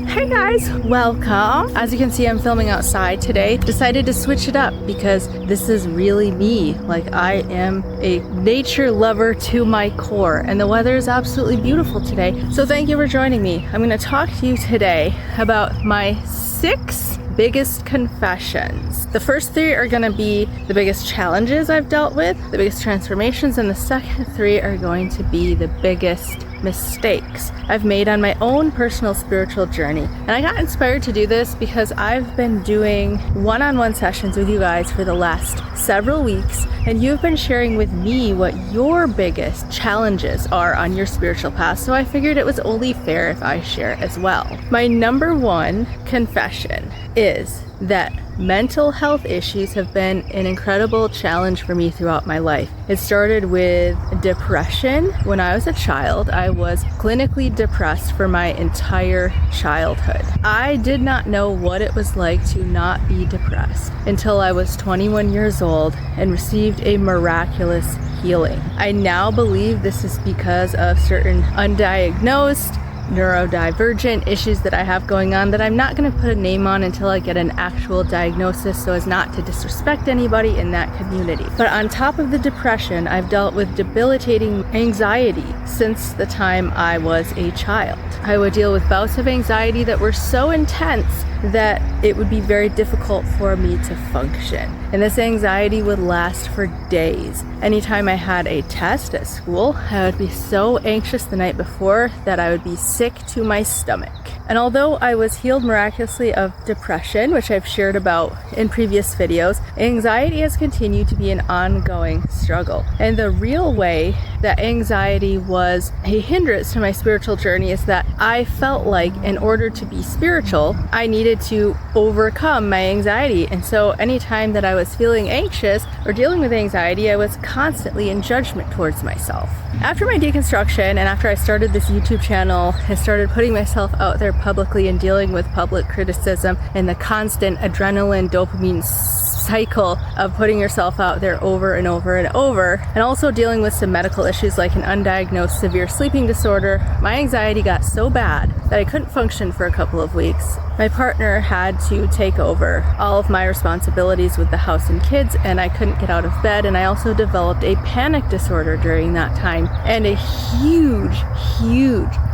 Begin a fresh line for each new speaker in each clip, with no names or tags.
Hey guys, welcome. As you can see, I'm filming outside today. Decided to switch it up because this is really me. Like, I am a nature lover to my core, and the weather is absolutely beautiful today. So thank you for joining me. I'm going to talk to you today about my 6 biggest confessions. The first 3 are going to be the biggest challenges I've dealt with, the biggest transformations, and the second 3 are going to be the biggest mistakes I've made on my own personal spiritual journey. And I got inspired to do this because I've been doing one-on-one sessions with you guys for the last several weeks, and you've been sharing with me what your biggest challenges are on your spiritual path, so I figured it was only fair if I share as well. My number 1 confession is that mental health issues have been an incredible challenge for me throughout my life. It started with depression. When I was a child, I was clinically depressed for my entire childhood. I did not know what it was like to not be depressed until I was 21 years old and received a miraculous healing. I now believe this is because of certain undiagnosed neurodivergent issues that I have going on that I'm not going to put a name on until I get an actual diagnosis, so as not to disrespect anybody in that community. But on top of the depression, I've dealt with debilitating anxiety since the time I was a child. I would deal with bouts of anxiety that were so intense that it would be very difficult for me to function. And this anxiety would last for days. Anytime I had a test at school, I would be so anxious the night before that I would be sick to my stomach. And although I was healed miraculously of depression, which I've shared about in previous videos, anxiety has continued to be an ongoing struggle. And the real way that anxiety was a hindrance to my spiritual journey is that I felt like in order to be spiritual, I needed to overcome my anxiety. And so anytime that I was feeling anxious or dealing with anxiety, I was constantly in judgment towards myself. After my deconstruction and after I started this YouTube channel and started putting myself out there publicly and dealing with public criticism and the constant adrenaline dopamine cycle of putting yourself out there over and over and over, and also dealing with some medical issues like an undiagnosed severe sleeping disorder, my anxiety got so bad that I couldn't function for a couple of weeks. My partner had to take over all of my responsibilities with the house and kids, and I couldn't get out of bed, and I also developed a panic disorder during that time. And a huge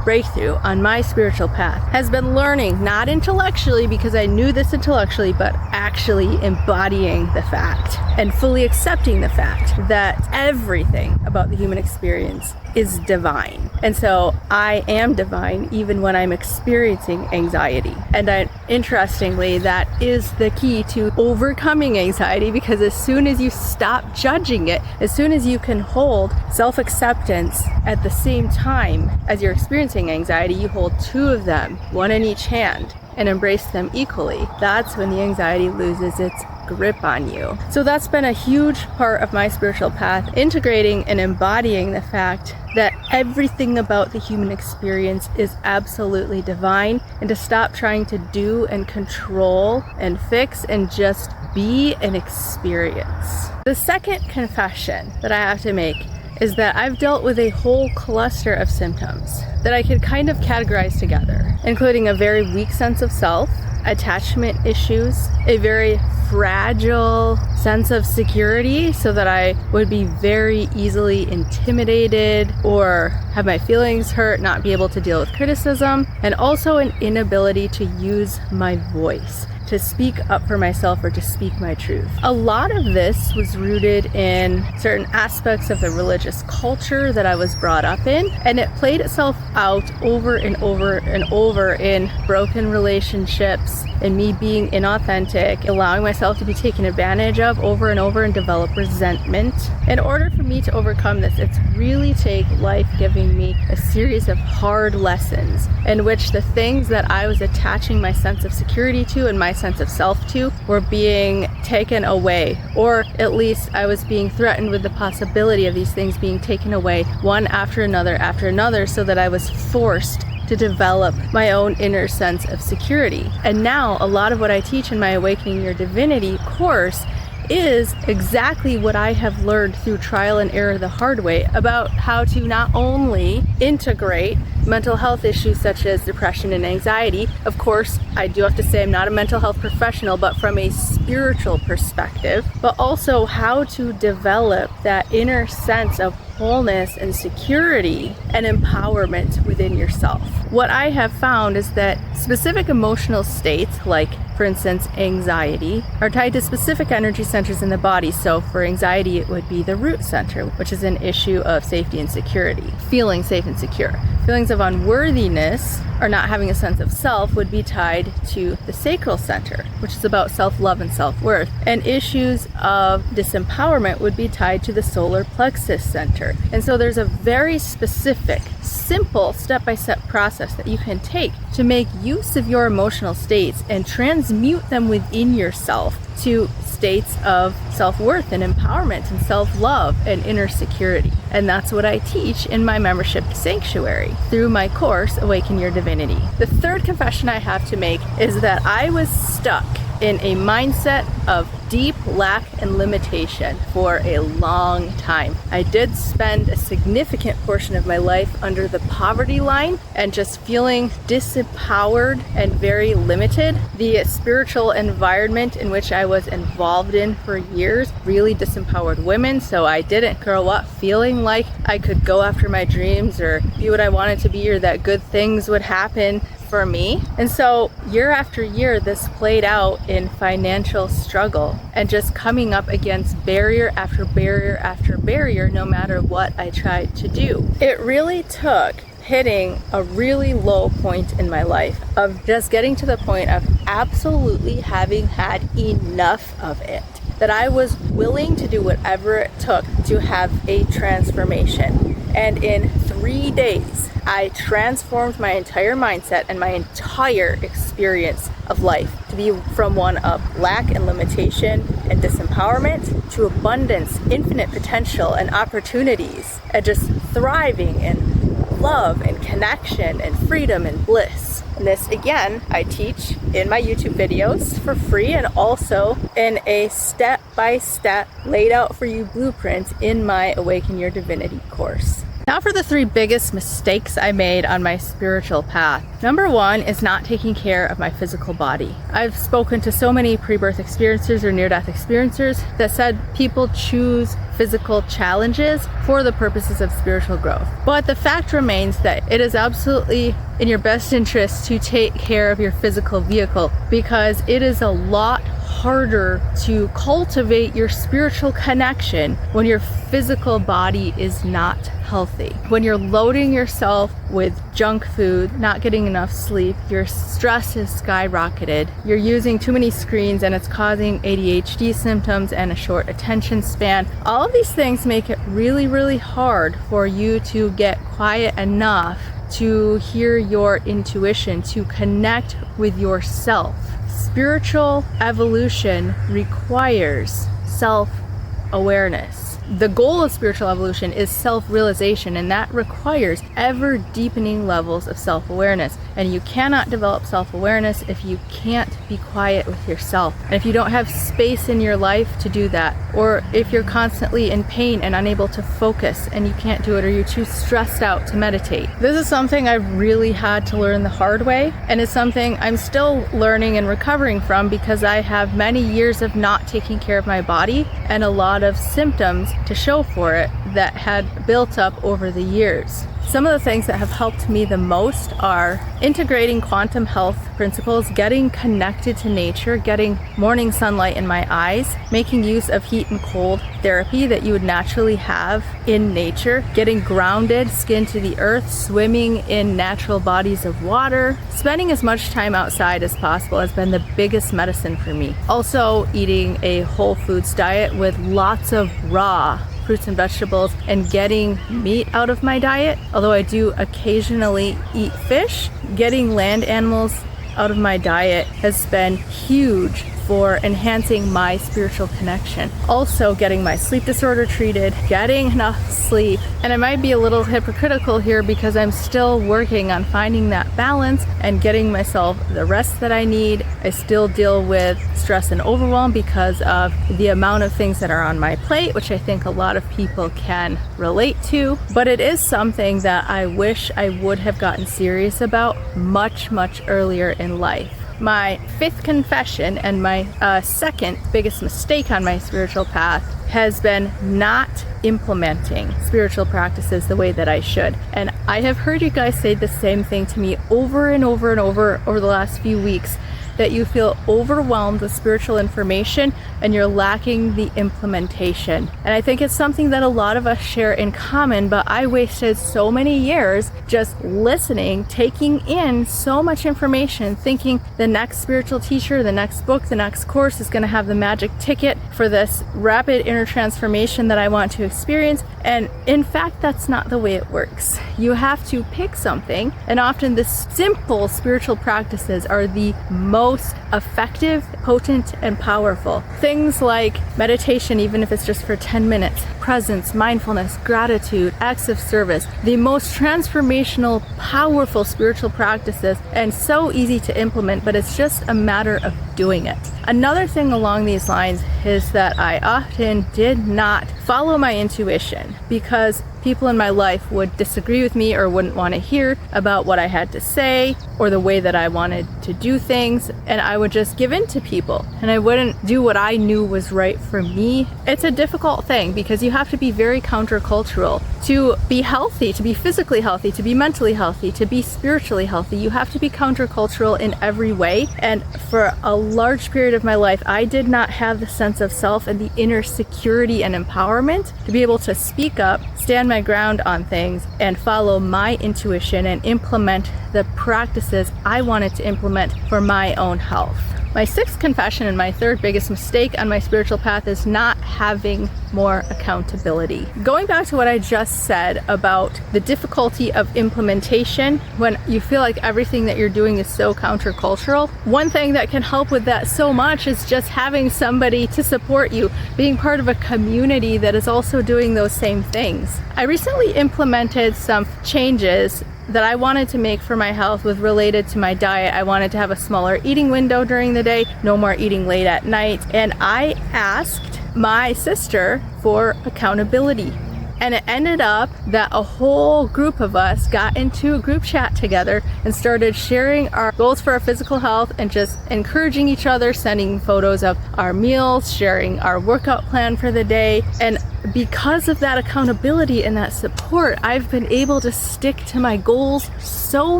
breakthrough on my spiritual path has been learning, not intellectually because I knew this intellectually, but actually embodying the fact and fully accepting the fact that everything about the human experience is divine. And so I am divine even when I'm experiencing anxiety. And interestingly, that is the key to overcoming anxiety, because as soon as you stop judging it, as soon as you can hold self-acceptance at the same time as you're experiencing anxiety, you hold 2 of them, one in each hand, and embrace them equally. That's when the anxiety loses its grip on you. So that's been a huge part of my spiritual path, integrating and embodying the fact that everything about the human experience is absolutely divine, and to stop trying to do and control and fix and just be an experience. The second confession that I have to make is that I've dealt with a whole cluster of symptoms that I could kind of categorize together, including a very weak sense of self, attachment issues, a very fragile sense of security, so that I would be very easily intimidated or have my feelings hurt, not be able to deal with criticism, and also an inability to use my voice, to speak up for myself or to speak my truth. A lot of this was rooted in certain aspects of the religious culture that I was brought up in, and it played itself out over and over and over in broken relationships, in me being inauthentic, allowing myself to be taken advantage of over and over, and develop resentment. In order for me to overcome this, it's really take life giving me a series of hard lessons in which the things that I was attaching my sense of security to and my sense of self to were being taken away, or at least I was being threatened with the possibility of these things being taken away one after another, so that I was forced to develop my own inner sense of security. And now a lot of what I teach in my Awakening Your Divinity course is exactly what I have learned through trial and error the hard way about how to not only integrate mental health issues such as depression and anxiety. Of course, I do have to say I'm not a mental health professional, but from a spiritual perspective, but also how to develop that inner sense of wholeness and security and empowerment within yourself. What I have found is that specific emotional states, like for instance anxiety, are tied to specific energy centers in the body. So for anxiety, it would be the root center, which is an issue of safety and security, feeling safe and secure. Feelings of unworthiness or not having a sense of self would be tied to the sacral center, which is about self-love and self-worth. And issues of disempowerment would be tied to the solar plexus center. And so there's a very specific, simple step-by-step process that you can take to make use of your emotional states and transmute them within yourself to states of self-worth and empowerment and self-love and inner security. And that's what I teach in my membership sanctuary through my course, Awaken Your Divinity. The third confession I have to make is that I was stuck in a mindset of deep lack and limitation for a long time. I did spend a significant portion of my life under the poverty line and just feeling disempowered and very limited. The spiritual environment in which I was involved in for years really disempowered women, so I didn't grow up feeling like I could go after my dreams or be what I wanted to be or that good things would happen for me. And so year after year, this played out in financial struggle and just coming up against barrier after barrier after barrier, no matter what I tried to do. It really took hitting a really low point in my life of just getting to the point of absolutely having had enough of it, that I was willing to do whatever it took to have a transformation. And in 3 days, I transformed my entire mindset and my entire experience of life to be from one of lack and limitation and disempowerment to abundance, infinite potential and opportunities, and just thriving in love and connection and freedom and bliss. And this, again, I teach in my YouTube videos for free and also in a step-by-step laid out for you blueprint in my Awaken Your Divinity course. Now for the 3 biggest mistakes I made on my spiritual path. Number 1 is not taking care of my physical body. I've spoken to so many pre-birth experiencers or near-death experiencers that said people choose physical challenges for the purposes of spiritual growth. But the fact remains that it is absolutely in your best interest to take care of your physical vehicle, because it is a lot harder to cultivate your spiritual connection when your physical body is not healthy. When you're loading yourself with junk food, not getting enough sleep, your stress is skyrocketed, you're using too many screens and it's causing ADHD symptoms and a short attention span. All of these things make it really, really hard for you to get quiet enough to hear your intuition, to connect with yourself. Spiritual evolution requires self-awareness. The goal of spiritual evolution is self-realization, and that requires ever deepening levels of self-awareness. And you cannot develop self-awareness if you can't be quiet with yourself. And if you don't have space in your life to do that, or if you're constantly in pain and unable to focus and you can't do it, or you're too stressed out to meditate. This is something I've really had to learn the hard way, and it's something I'm still learning and recovering from because I have many years of not taking care of my body and a lot of symptoms to show for it that had built up over the years. Some of the things that have helped me the most are integrating quantum health principles, getting connected to nature, getting morning sunlight in my eyes, making use of heat and cold therapy that you would naturally have in nature, getting grounded, skin to the earth, swimming in natural bodies of water, spending as much time outside as possible has been the biggest medicine for me. Also, eating a whole foods diet with lots of raw fruits and vegetables and getting meat out of my diet. Although I do occasionally eat fish, getting land animals out of my diet has been huge for enhancing my spiritual connection. Also getting my sleep disorder treated, getting enough sleep. And I might be a little hypocritical here because I'm still working on finding that balance and getting myself the rest that I need. I still deal with stress and overwhelm because of the amount of things that are on my plate, which I think a lot of people can relate to. But it is something that I wish I would have gotten serious about much, much earlier in life. My fifth confession and my second biggest mistake on my spiritual path has been not implementing spiritual practices the way that I should. And I have heard you guys say the same thing to me over and over and over the last few weeks, that you feel overwhelmed with spiritual information and you're lacking the implementation. And I think it's something that a lot of us share in common, but I wasted so many years just listening, taking in so much information, thinking the next spiritual teacher, the next book, the next course is going to have the magic ticket for this rapid inner transformation that I want to experience. And in fact, that's not the way it works. You have to pick something, and often the simple spiritual practices are the most effective, potent, and powerful. Things like meditation, even if it's just for 10 minutes, presence, mindfulness, gratitude, acts of service, the most transformational, powerful spiritual practices, and so easy to implement, but it's just a matter of doing it. Another thing along these lines is that I often did not follow my intuition because people in my life would disagree with me or wouldn't want to hear about what I had to say or the way that I wanted to do things, and I would just give in to people and I wouldn't do what I knew was right for me. It's a difficult thing because you have to be very countercultural to be healthy, to be physically healthy, to be mentally healthy, to be spiritually healthy. You have to be countercultural in every way, and for a large period of my life I did not have the sense of self and the inner security and empowerment to be able to speak up, stand my ground on things, and follow my intuition and implement the practices I wanted to implement for my own health. My sixth confession and my third biggest mistake on my spiritual path is not having more accountability. Going back to what I just said about the difficulty of implementation when you feel like everything that you're doing is so countercultural, one thing that can help with that so much is just having somebody to support you, being part of a community that is also doing those same things. I recently implemented some changes that I wanted to make for my health with related to my diet. I wanted to have a smaller eating window during the day, no more eating late at night, and I asked my sister for accountability. And it ended up that a whole group of us got into a group chat together and started sharing our goals for our physical health and just encouraging each other, sending photos of our meals, sharing our workout plan for the day. And because of that accountability and that support, I've been able to stick to my goals so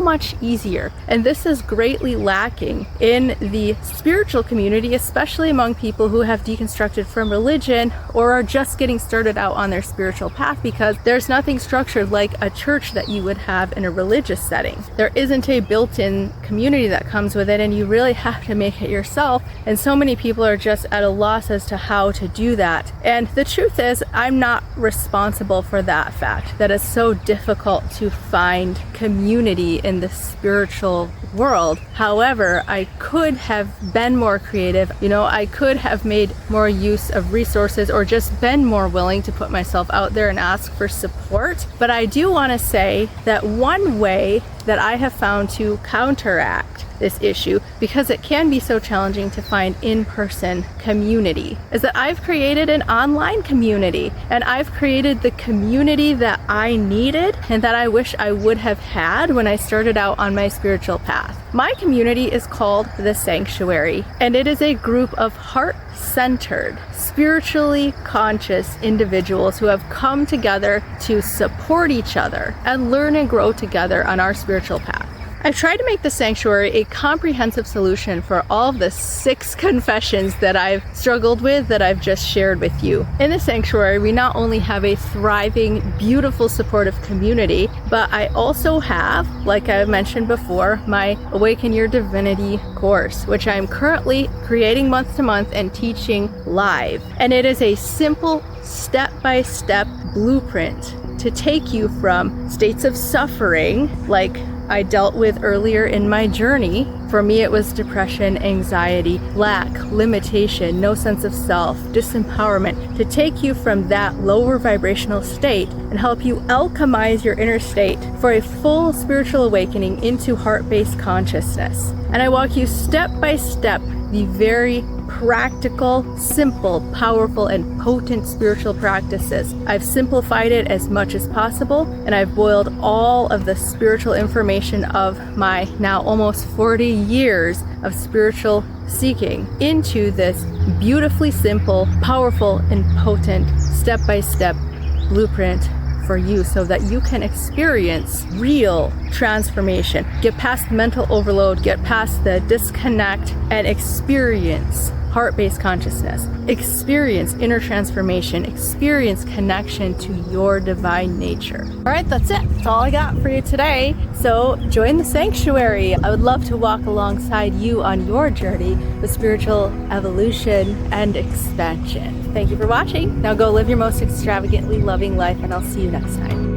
much easier. And this is greatly lacking in the spiritual community, especially among people who have deconstructed from religion or are just getting started out on their spiritual path, because there's nothing structured like a church that you would have in a religious setting. There isn't a built-in community that comes with it, and you really have to make it yourself. And so many people are just at a loss as to how to do that. And the truth is, I'm not responsible for that fact, that it's so difficult to find community in the spiritual world. However, I could have been more creative. I could have made more use of resources or just been more willing to put myself out there and ask for support. But I do want to say that one way that I have found to counteract this issue, because it can be so challenging to find in-person community, is that I've created an online community, and I've created the community that I needed and that I wish I would have had when I started out on my spiritual path. My community is called The Sanctuary, and it is a group of heart-centered, spiritually conscious individuals who have come together to support each other and learn and grow together on our spiritual path. I've tried to make the Sanctuary a comprehensive solution for all of the 6 confessions that I've struggled with that I've just shared with you. In the Sanctuary, we not only have a thriving, beautiful, supportive community, but I also have, like I mentioned before, my Awaken Your Divinity course, which I'm currently creating month to month and teaching live. And it is a simple, step-by-step blueprint to take you from states of suffering, like I dealt with earlier in my journey. For me, it was depression, anxiety, lack, limitation, no sense of self, disempowerment, to take you from that lower vibrational state and help you alchemize your inner state for a full spiritual awakening into heart-based consciousness. And I walk you step by step the very practical, simple, powerful, and potent spiritual practices. I've simplified it as much as possible, and I've boiled all of the spiritual information of my now almost 40 years of spiritual seeking into this beautifully simple, powerful, and potent step-by-step blueprint for you so that you can experience real transformation, get past mental overload, get past the disconnect, and experience heart-based consciousness, experience inner transformation, experience connection to your divine nature. All right, that's it. That's all I got for you today. So join the sanctuary. I would love to walk alongside you on your journey with spiritual evolution and expansion. Thank you for watching. Now go live your most extravagantly loving life, and I'll see you next time.